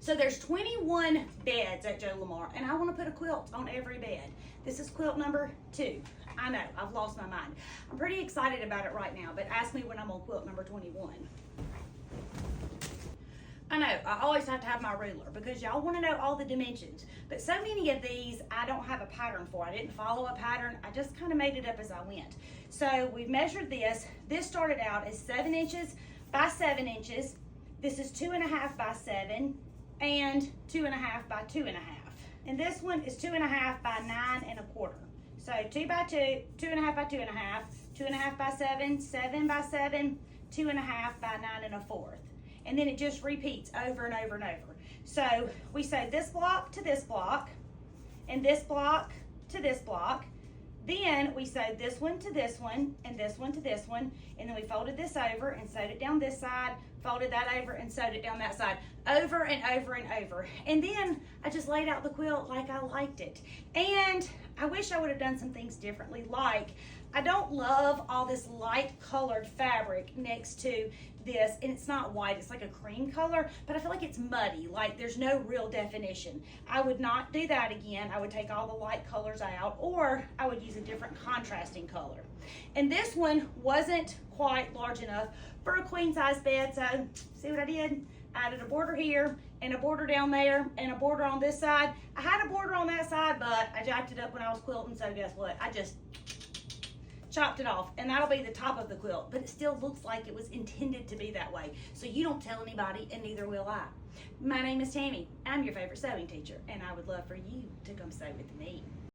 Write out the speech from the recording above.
So there's 21 beds at Joe Lamar, and I want to put a quilt on every bed. This is quilt number 2. I know, I've lost my mind. I'm pretty excited about it right now, but ask me when I'm on quilt number 21. I know, I always have to have my ruler because y'all want to know all the dimensions, but so many of these I don't have a pattern for. I didn't follow a pattern, I just kind of made it up as I went. So we've measured this. This started out as 7 inches by 7 inches. This is 2.5 by 7 and 2.5 by 2.5. And this one is 2.5 by 9.25. So 2 by 2, 2.5 by 2.5, 2.5 by 7, 7 by 7, 2.5 by 9.25. And then it just repeats over and over and over. So we sewed this block to this block, and this block to this block. Then we sewed this one to this one, and this one to this one, and then we folded this over and sewed it down this side, folded that over and sewed it down that side, over and over and over. And then I just laid out the quilt like I liked it. And I wish I would have done some things differently, like I don't love all this light colored fabric next to this, and it's not white, it's like a cream color, but I feel like it's muddy, like there's no real definition. I would not do that again. I would take all the light colors out, or I would use a different contrasting color. And this one wasn't quite large enough for a queen size bed, so see what I did? I added a border here and a border down there and a border on this side. I had a border on that side, but I jacked it up when I was quilting, so guess what? I just chopped it off, and that'll be the top of the quilt, but it still looks like it was intended to be that way. So you don't tell anybody, and neither will I. My name is Tammy. I'm your favorite sewing teacher, and I would love for you to come sew with me.